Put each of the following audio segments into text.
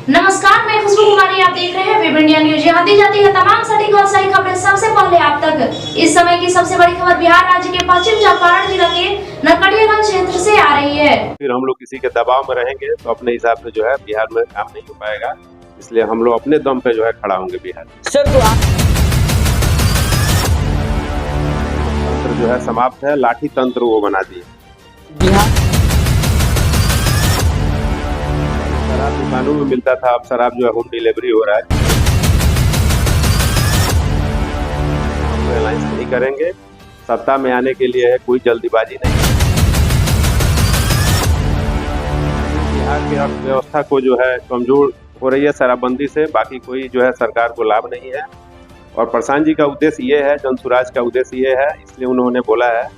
नमस्कार, मैं खुशबू कुमारी। आप देख रहे हैं वेब इंडिया न्यूज। यहाँ दी जाती है तमाम सटीक और सही खबरें सबसे पहले आप तक। इस समय की सबसे बड़ी खबर बिहार राज्य के पश्चिम चंपारण जिला के नरकटियागंज क्षेत्र से आ रही है। फिर हम लोग किसी के दबाव में रहेंगे तो अपने हिसाब से जो है बिहार में काम नहीं हो पाएगा, इसलिए हम लोग अपने दम पे जो है खड़ा होंगे बिहार में। सर तो तंत्र जो है समाप्त है, लाठी तंत्र वो बना दिए। बिहार शराब दुकानों में मिलता था, अब शराब जो है होम डिलीवरी हो रहा है। हम अलायंस नहीं करेंगे, सत्ता में आने के लिए है, कोई जल्दीबाजी नहीं। बिहार की अर्थव्यवस्था को जो है कमजोर हो रही है शराबबंदी से, बाकी कोई जो है सरकार को लाभ नहीं है। और प्रशांत जी का उद्देश्य ये है, जनसुराज का उद्देश्य ये है, इसलिए उन्होंने बोला है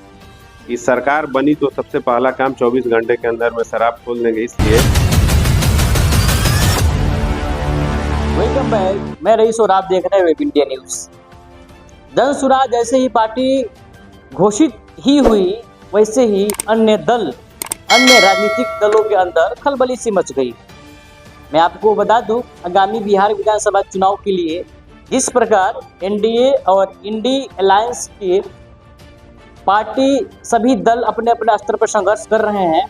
कि सरकार बनी तो सबसे पहला काम 24 घंटे के अंदर में शराब खोल देंगे। इसलिए वेलकम बैक, मैं रईस और आप देख रहे हैं वेब इंडिया न्यूज। जनसुराज जैसे ही पार्टी घोषित ही हुई, वैसे ही अन्य राजनीतिक दलों के अंदर खलबली सी मच गई। मैं आपको बता दूं, आगामी बिहार विधानसभा चुनाव के लिए जिस प्रकार एनडीए और इंडी अलायंस के पार्टी सभी दल अपने अपने स्तर पर संघर्ष कर रहे हैं,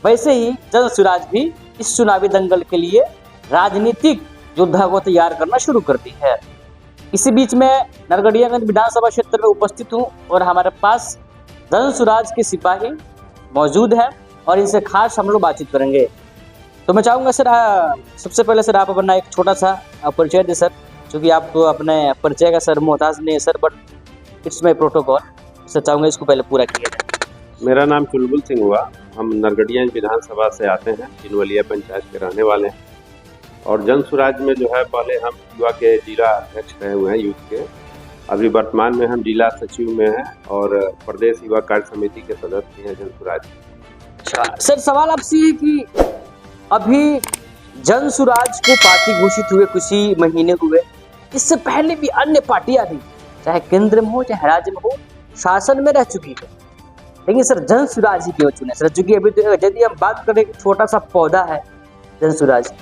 वैसे ही जनसुराज भी इस चुनावी दंगल के लिए राजनीतिक योद्धा को तैयार करना शुरू कर दी है। इसी बीच में नरकटियागंज विधानसभा क्षेत्र में उपस्थित हूं और हमारे पास जनसुराज के सिपाही मौजूद है और इनसे खास हम लोग बातचीत करेंगे। तो मैं चाहूँगा सर, सबसे पहले सर आप अपना एक छोटा सा परिचय दें सर, क्योंकि आप तो अपने परिचय का सर मोहताज नहीं है sir, but it's my protocol. Sir चाहूँगा इसको पहले पूरा किया जाए। मेरा नाम चुलबुल सिंह हुआ, हम नरकटियागंज विधानसभा से आते हैं, किनवलिया पंचायत के रहने वाले हैं। और जनसुराज में जो है पहले हम युवा के जिला अध्यक्ष रहे हुए हैं यूथ के, अभी वर्तमान में हम जिला सचिव में हैं और प्रदेश युवा कार्य समिति के सदस्य हैं जनसुराज। सर सवाल आपसे है कि अभी जनसुराज को पार्टी घोषित हुए कुछ ही महीने हुए, इससे पहले भी अन्य पार्टियां भी चाहे केंद्र में हो चाहे राज्य में हो शासन में रह चुकी है, लेकिन सर जनसुराज ही क्यों चुने सर? चूंकि अभी तो यदि हम बात करें छोटा सा पौधा है जनसुराज।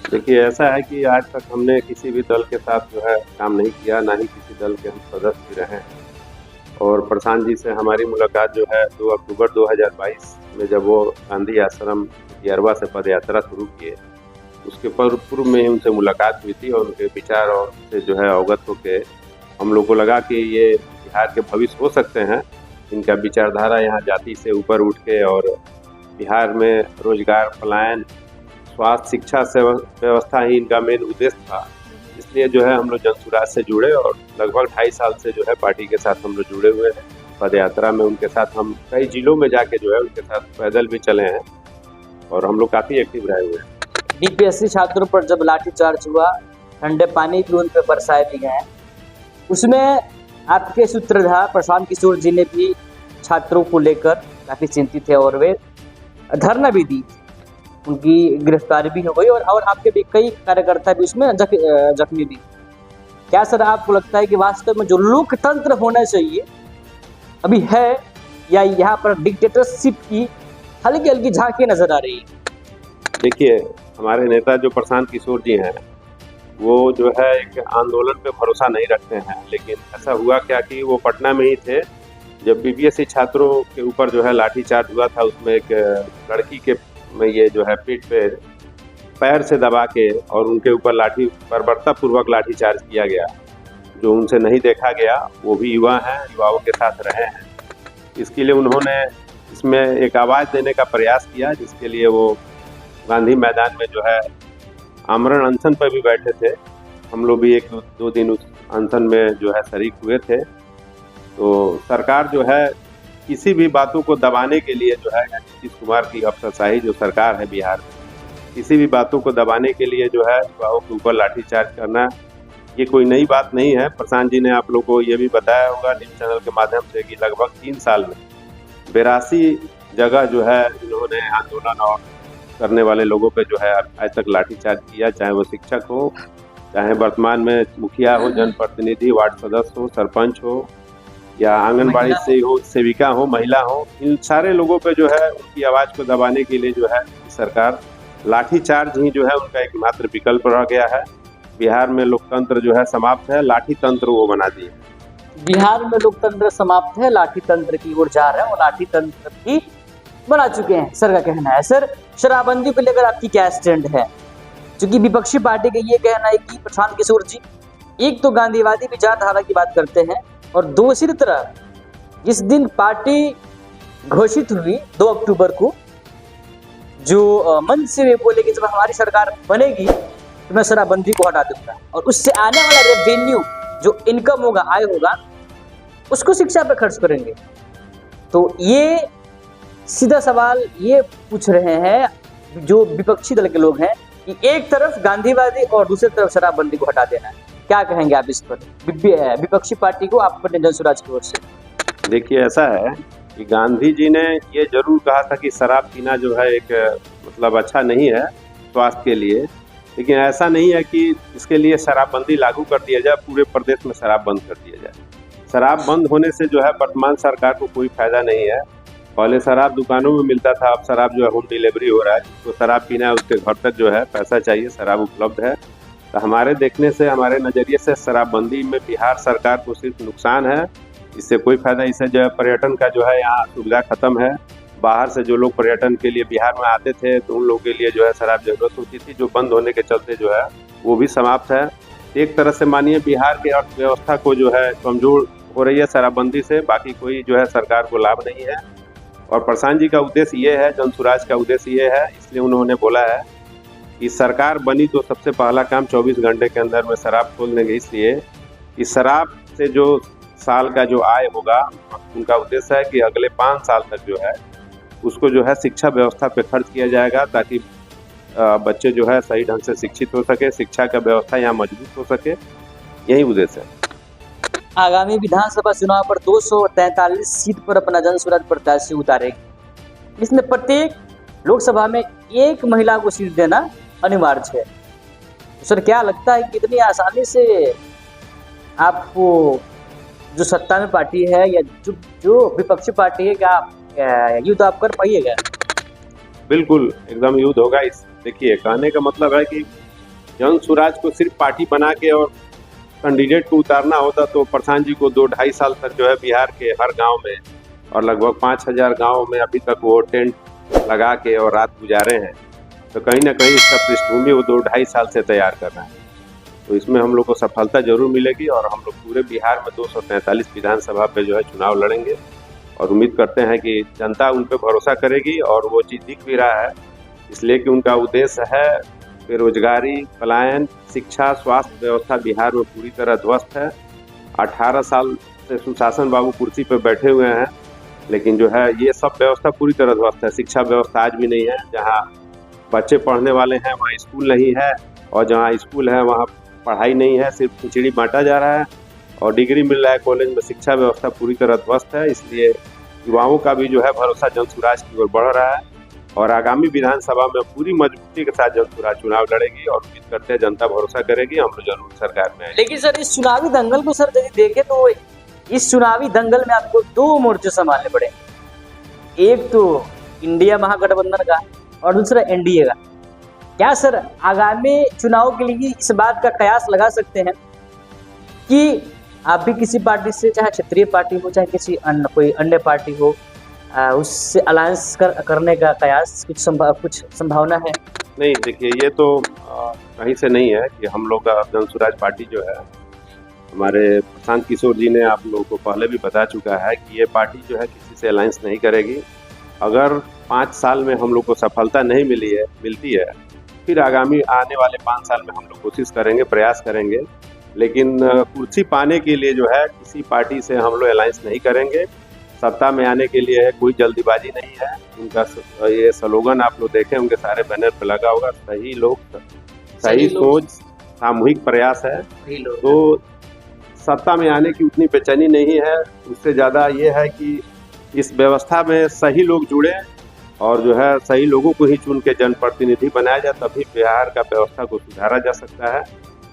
देखिए, ऐसा है कि आज तक हमने किसी भी दल के साथ जो है काम नहीं किया, ना ही किसी दल के हम सदस्य भी रहे। और प्रशांत जी से हमारी मुलाकात जो है 2 अक्टूबर 2022 में, जब वो गांधी आश्रम यरवा से पद यात्रा शुरू किए, उसके पूर्व में उनसे मुलाकात हुई थी और उनके विचार और से जो है अवगत होके हम लोग को लगा कि ये बिहार के भविष्य हो सकते हैं। इनका विचारधारा यहाँ जाति से ऊपर उठ के और बिहार में रोजगार, पलायन, स्वास्थ्य, शिक्षा से व्यवस्था ही इनका मेन उद्देश्य था। इसलिए जो है हम लोग जनसुराज से जुड़े और लगभग 2.5 साल से जो है पार्टी के साथ हम लोग जुड़े हुए हैं। पद यात्रा में उनके साथ हम कई जिलों में जाके जो है उनके साथ पैदल भी चले हैं और हम लोग काफ़ी एक्टिव रहे हुए हैं। बीपीएससी छात्रों पर जब लाठीचार्ज हुआ, ठंडे पानी भी उन पर बरसाए भी गए, उसमें आपके सूत्रधार प्रशांत किशोर जी ने भी छात्रों को लेकर काफ़ी चिंतित थे और वे धरना भी दी, उनकी गिरफ्तारी भी हो गई और आपके भी कई कार्यकर्ता भी उसमें जख्मी भी। क्या सर आपको लगता है कि वास्तव में जो लोकतंत्र होना चाहिए अभी है, या यहाँ पर डिक्टेटरशिप की हल्की हल्की झांकी नजर आ रही है? देखिए, हमारे नेता जो प्रशांत किशोर जी हैं, वो जो है एक आंदोलन पे भरोसा नहीं रखते हैं, लेकिन ऐसा हुआ क्या कि वो पटना में ही थे जब बीपीएससी छात्रों के ऊपर जो है लाठीचार्ज हुआ था। उसमें एक लड़की के में ये जो है पीठ पे पैर से दबा के और उनके ऊपर बर्बरतापूर्वक लाठीचार्ज किया गया, जो उनसे नहीं देखा गया। वो भी युवा हैं, युवाओं के साथ रहे हैं। इसके लिए उन्होंने इसमें एक आवाज़ देने का प्रयास किया, जिसके लिए वो गांधी मैदान में जो है आमरण अनशन पर भी बैठे थे। हम लोग भी 1-2 दिन उस अनशन में जो है शरीक हुए थे। तो सरकार जो है किसी भी बातों को दबाने के लिए जो है नीतीश कुमार की अफसरशाही जो सरकार है बिहार में, किसी भी बातों को दबाने के लिए जो है युवाओं के ऊपर लाठीचार्ज करना, ये कोई नई बात नहीं है। प्रशांत जी ने आप लोग को ये भी बताया होगा न्यूज़ चैनल के माध्यम से कि लगभग 3 साल में 82 जगह जो है इन्होंने आंदोलन और करने वाले लोगों पे जो है आज तक लाठीचार्ज किया, चाहे वो शिक्षक हो, चाहे वर्तमान में मुखिया हो, जनप्रतिनिधि, वार्ड सदस्य हो, सरपंच हो, या आंगनबाड़ी से हो, सेविका हो, महिला हो। इन सारे लोगों पे जो है उनकी आवाज़ को दबाने के लिए जो है सरकार लाठीचार्ज ही जो है उनका एकमात्र विकल्प रह गया है। बिहार में लोकतंत्र जो है समाप्त है, लाठी तंत्र वो बना दिए। बिहार में लोकतंत्र समाप्त है, लाठी तंत्र की ओर जा रहे हैं और लाठी तंत्र भी बना चुके हैं, सर का कहना है। सर, शराबबंदी को लेकर आपकी क्या स्टैंड है? क्योंकि विपक्षी पार्टी का ये कहना है कि प्रशांत किशोर जी एक तो गांधीवादी विचारधारा की बात करते हैं और दूसरी तरफ जिस दिन पार्टी घोषित हुई 2 अक्टूबर को, जो मंच से वे बोले कि जब हमारी सरकार बनेगी तो मैं शराबबंदी को हटा दूंगा और उससे आने वाला रेवेन्यू जो इनकम होगा, आय होगा, उसको शिक्षा पे खर्च करेंगे। तो ये सीधा सवाल ये पूछ रहे हैं जो विपक्षी दल के लोग हैं कि एक तरफ गांधीवादी और दूसरी तरफ शराबबंदी को हटा देना है। क्या कहेंगे आप इस पर, विपक्षी पार्टी को, आप पर जनसुराज की ओर से? देखिए, ऐसा है कि गांधी जी ने ये जरूर कहा था कि शराब पीना जो है एक मतलब अच्छा नहीं है स्वास्थ्य के लिए, लेकिन ऐसा नहीं है कि इसके लिए शराबबंदी लागू कर दिया जाए, पूरे प्रदेश में शराब बंद कर दिया जाए। शराब बंद होने से जो है वर्तमान सरकार को कोई फायदा नहीं है। पहले शराब दुकानों में मिलता था, अब शराब जो है होम डिलीवरी हो रहा है। तो शराब पीना है उसके घर तक जो है पैसा चाहिए, शराब उपलब्ध है। तो हमारे देखने से, हमारे नज़रिए से शराबबंदी में बिहार सरकार को सिर्फ नुकसान है, इससे कोई फायदा। इससे जो है पर्यटन का जो है यहाँ सुविधा खत्म है। बाहर से जो लोग पर्यटन के लिए बिहार में आते थे तो उन लोगों के लिए जो है शराब जरूरत होती थी, जो बंद होने के चलते जो है वो भी समाप्त है। एक तरह से मानिए बिहार की अर्थव्यवस्था को जो है कमजोर हो रही है शराबबंदी से, बाकी कोई जो है सरकार को लाभ नहीं है। और प्रशांत जी का उद्देश्य ये है, जनसुराज का उद्देश्य ये है, इसलिए उन्होंने बोला है कि सरकार बनी तो सबसे पहला काम 24 घंटे के अंदर में शराब खोल देंगे, इसलिए कि शराब से जो साल का जो आय होगा, उनका उद्देश्य है कि अगले 5 साल तक जो है उसको जो है शिक्षा व्यवस्था पे खर्च किया जाएगा, ताकि बच्चे जो है सही ढंग से शिक्षित हो सके, शिक्षा का व्यवस्था यहाँ मजबूत हो सके, यही उद्देश्य है। आगामी विधानसभा चुनाव पर 243 सीट पर अपना जनसुराज प्रत्याशी उतारेगी। इसमें प्रत्येक लोकसभा में एक महिला को सीट देना अनिवार्य है। तो सर, क्या लगता है कि इतनी आसानी से आपको जो सत्ता में पार्टी है या जो विपक्षी पार्टी है, क्या युद्ध आप कर पाइएगा? बिल्कुल, एकदम युद्ध होगा। इस देखिए, कहने का मतलब है कि जनसुराज को सिर्फ पार्टी बना के और कैंडिडेट को उतारना होता तो प्रशांत जी को 2-2.5 साल तक जो है बिहार के हर गांव में और लगभग 5000 गाँव में अभी तक वो टेंट लगा के और रात गुजारे हैं। तो कहीं ना कहीं इसका पृष्ठभूमि वो 2-2.5 साल से तैयार कर रहा है। तो इसमें हम लोग को सफलता जरूर मिलेगी और हम लोग पूरे बिहार में 243 विधानसभा पे जो है चुनाव लड़ेंगे और उम्मीद करते हैं कि जनता उन पर भरोसा करेगी और वो चीज़ दिख भी रहा है, इसलिए कि उनका उद्देश्य है बेरोजगारी, पलायन, शिक्षा, स्वास्थ्य व्यवस्था बिहार में पूरी तरह ध्वस्त है। 18 साल से सुशासन बाबू कुर्सी पर बैठे हुए हैं, लेकिन जो है ये सब व्यवस्था पूरी तरह ध्वस्त है। शिक्षा व्यवस्था आज भी नहीं है, जहाँ बच्चे पढ़ने वाले हैं वहाँ स्कूल नहीं है और जहाँ स्कूल है वहाँ पढ़ाई नहीं है, सिर्फ खिचड़ी बांटा जा रहा है और डिग्री मिल रहा है कॉलेज में। शिक्षा व्यवस्था पूरी तरह ध्वस्त है, इसलिए युवाओं का भी जो है भरोसा जनसुराज की ओर बढ़ रहा है और आगामी विधानसभा में पूरी मजबूती के साथ जनसुराज चुनाव लड़ेगी और उम्मीद करते हैं जनता भरोसा करेगी, हम लोग जरूर सरकार में। लेकिन सर, इस चुनावी दंगल को सर यदि देखें तो इस चुनावी दंगल में आपको 2 मोर्चे संभालने पड़ेंगे, एक तो इंडिया महागठबंधन का और दूसरा एनडीए का। क्या सर आगामी चुनाव के लिए इस बात का कयास लगा सकते हैं कि आप भी किसी पार्टी से, चाहे क्षेत्रीय पार्टी हो चाहे किसी कोई अन्य पार्टी हो, उससे अलायंस करने का कयास कुछ संभावना है? नहीं, देखिए, ये तो कहीं से नहीं है कि हम लोग का जनसुराज पार्टी जो है, हमारे प्रशांत किशोर जी ने आप लोगों को पहले भी बता चुका है कि ये पार्टी जो है किसी से अलायंस नहीं करेगी। अगर 5 साल में हम लोग को सफलता नहीं मिलती है, फिर आगामी आने वाले 5 साल में हम लोग कोशिश करेंगे, प्रयास करेंगे, लेकिन कुर्सी पाने के लिए जो है किसी पार्टी से हम लोग अलायंस नहीं करेंगे। सत्ता में आने के लिए कोई जल्दीबाजी नहीं है। उनका ये स्लोगन आप लोग देखें, उनके सारे बैनर पे लगा होगा, सही लोग सही सोच सामूहिक प्रयास है। तो सत्ता में आने की उतनी बेचैनी नहीं है, उससे ज़्यादा ये है कि इस व्यवस्था में सही लोग जुड़े और जो है सही लोगों को ही चुन के जनप्रतिनिधि बनाया जाए, तभी बिहार का व्यवस्था को सुधारा जा सकता है।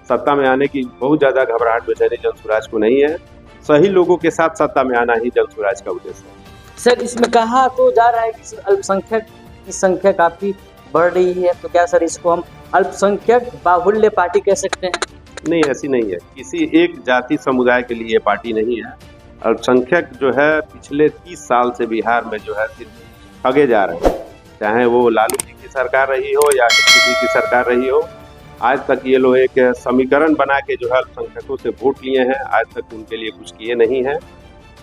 सत्ता में आने की बहुत ज़्यादा घबराहट बेचैनी जनसुराज को नहीं है, सही लोगों के साथ सत्ता में आना ही जनसुराज का उद्देश्य है। सर, इसमें कहा तो जा रहा है कि अल्पसंख्यक की संख्या काफ़ी बढ़ रही है, तो क्या सर इसको हम अल्पसंख्यक बाहुल्य पार्टी कह सकते हैं? नहीं, ऐसी नहीं है। किसी एक जाति समुदाय के लिए ये पार्टी नहीं है। अल्पसंख्यक जो है पिछले 30 साल से बिहार में जो है सिर्फ ठगे जा रहे हैं, चाहे वो लालू जी की सरकार रही हो या किसी की सरकार रही हो। आज तक ये लोग एक समीकरण बना के जो है अल्पसंख्यकों से वोट लिए हैं, आज तक उनके लिए कुछ किए नहीं हैं।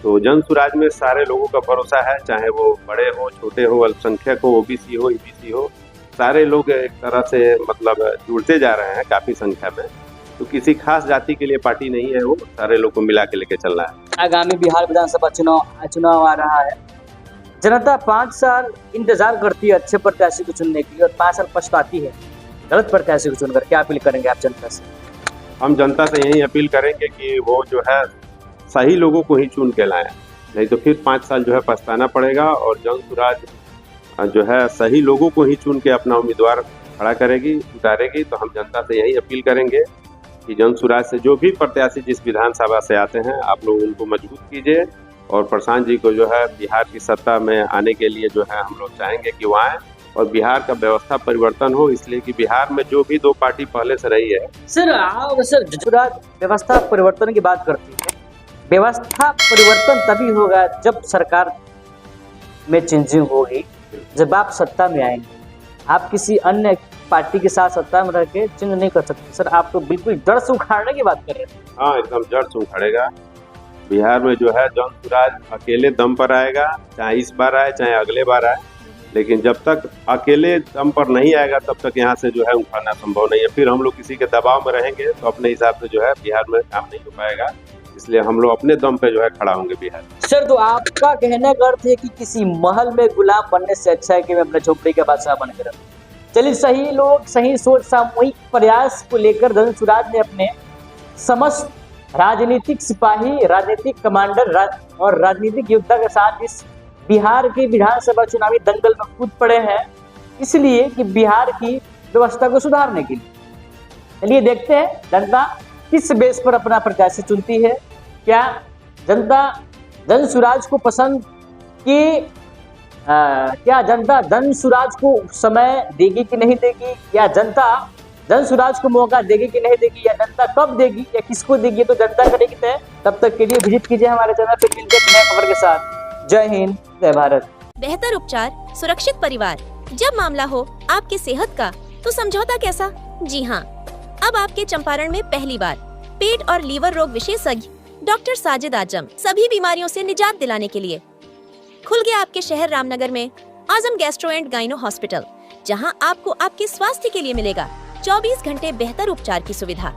तो जन सुराज में सारे लोगों का भरोसा है, चाहे वो बड़े हो, छोटे हो, अल्पसंख्यक हो, ओबीसी हो, ईबीसी हो, सारे लोग एक तरह से मतलब जुड़ते जा रहे हैं काफ़ी संख्या में। तो किसी खास जाति के लिए पार्टी नहीं है, वो सारे लोग को मिला के लेके चलना है। आगामी बिहार विधानसभा चुनाव आ रहा है। जनता 5 साल इंतजार करती है अच्छे प्रत्याशी को चुनने के लिए और 5 साल पछताती है गलत प्रत्याशी को चुनकर। क्या अपील करेंगे आप जनता से? हम जनता से यही अपील करेंगे कि वो जो है सही लोगों को ही चुन के लाएं, नहीं तो फिर 5 साल जो है पछताना पड़ेगा। और जन सुराज जो है सही लोगों को ही चुन के अपना उम्मीदवार खड़ा करेगी, उतारेगी। तो हम जनता से यही अपील करेंगे कि जन सुराज से जो भी प्रत्याशी जिस विधानसभा से आते हैं, आप लोग उनको मजबूत कीजिए। और प्रशांत जी को जो है बिहार की सत्ता में आने के लिए जो है हम लोग चाहेंगे कि वो आए और बिहार का व्यवस्था परिवर्तन हो, इसलिए कि बिहार में जो भी 2 पार्टी पहले से रही है। सर सुराज व्यवस्था परिवर्तन की बात करती है। व्यवस्था परिवर्तन तभी होगा जब सरकार में चेंजिंग होगी, जब आप सत्ता में आएंगे। आप किसी अन्य पार्टी के साथ सत्ता में रह के चेंज नहीं कर सकते। सर आप तो बिल्कुल जड़ से उखाड़ने की बात कर रहे हैं। हाँ, एकदम जड़ से उखड़ेगा। बिहार में जो है जन सुराज अकेले दम पर आएगा, चाहे इस बार आए चाहे अगले बार आए, लेकिन जब तक अकेले दम पर नहीं आएगा तब तक यहाँ से जो है उखाड़ना संभव नहीं है। फिर हम लोग किसी के दबाव में रहेंगे तो अपने हिसाब से जो है बिहार में काम नहीं हो पाएगा, इसलिए हम लोग अपने दम पे जो है खड़ा होंगे बिहार। सर तो आपका कहने का अर्थ है कि किसी महल में गुलाम बनने से अच्छा है कि मैं अपने झोपड़ी का बादशाह बनकर रहूं। चलिए, सही लोग, सही सोच, सामूहिक प्रयास को लेकर धन सुराज ने अपने समस्त राजनीतिक सिपाही, राजनीतिक कमांडर और राजनीतिक योद्धा के साथ इस बिहार के विधानसभा चुनावी दंगल में कूद पड़े हैं, इसलिए कि बिहार की व्यवस्था को सुधारने के लिए। चलिए देखते हैं जनता किस बेस पर अपना प्रत्याशी चुनती है। क्या जनता धन सुराज को पसंद की क्या जनता धन सुराज को समय देगी कि नहीं देगी, या जनता धन सुराज को मौका देगी कि नहीं देगी, या जनता कब देगी या किसको देगी, तो जनता करेगी तय। तब तक के लिए विजिट कीजिए हमारे चैनल पे। मिलते हैं नए खबर के साथ। जय हिंद, जय भारत। बेहतर उपचार, सुरक्षित परिवार। जब मामला हो आपके सेहत का, तो समझौता कैसा? जी हाँ, अब आपके चंपारण में पहली बार पेट और लीवर रोग विशेषज्ञ डॉक्टर साजिद आजम सभी बीमारियों से निजात दिलाने के लिए खुल गया आपके शहर रामनगर में आजम गैस्ट्रो एंड गाइनो हॉस्पिटल, जहां आपको आपके स्वास्थ्य के लिए मिलेगा 24 घंटे बेहतर उपचार की सुविधा।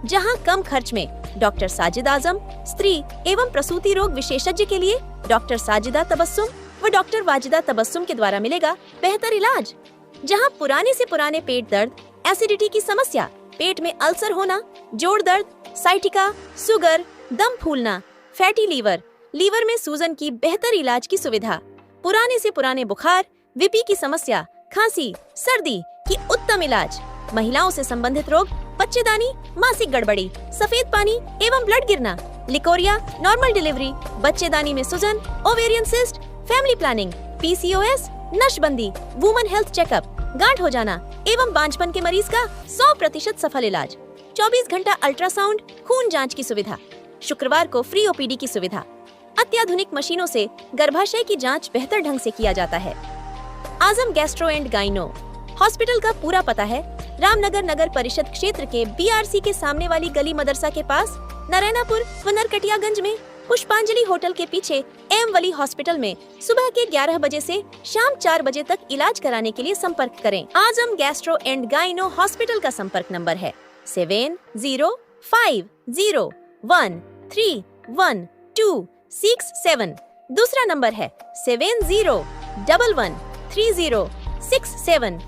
जहां कम खर्च में डॉक्टर साजिद आजम, स्त्री एवं प्रसूति रोग विशेषज्ञ के लिए डॉक्टर साजिदा तबस्सुम व डॉक्टर वाजिदा तबस्सुम के द्वारा मिलेगा बेहतर इलाज। जहां पुराने से पुराने पेट दर्द, एसिडिटी की समस्या, पेट में अल्सर होना, जोड़ दर्द, साइटिका, शुगर, दम फूलना, फैटी लीवर, लीवर में सूजन की बेहतर इलाज की सुविधा, पुराने से पुराने बुखार, विपी की समस्या, खांसी, सर्दी की उत्तम इलाज, महिलाओं से संबंधित रोग, बच्चेदानी, मासिक गड़बड़ी, सफेद पानी एवं ब्लड गिरना, लिकोरिया, नॉर्मल डिलीवरी, बच्चेदानी में सूजन, ovarian cyst, family planning, PCOS, नशबंदी, वुमन हेल्थ चेकअप, गांठ हो जाना एवं बांझपन के मरीज का 100% सफल इलाज, 24 घंटा अल्ट्रासाउंड, खून जांच की सुविधा, शुक्रवार को फ्री ओपीडी की सुविधा, अत्याधुनिक मशीनों से गर्भाशय की जांच बेहतर ढंग से किया जाता है। आजम गैस्ट्रो एंड गाइनो हॉस्पिटल का पूरा पता है रामनगर नगर परिषद क्षेत्र के बीआरसी के सामने वाली गली मदरसा के पास, नारायणापुर व नरकटियागंज में पुष्पांजलि होटल के पीछे एम वली हॉस्पिटल में सुबह के 11 बजे से शाम 4 बजे तक इलाज कराने के लिए संपर्क करें। आजम गैस्ट्रो एंड गाइनो हॉस्पिटल का संपर्क नंबर है 7050131267। दूसरा नंबर है 7011306708।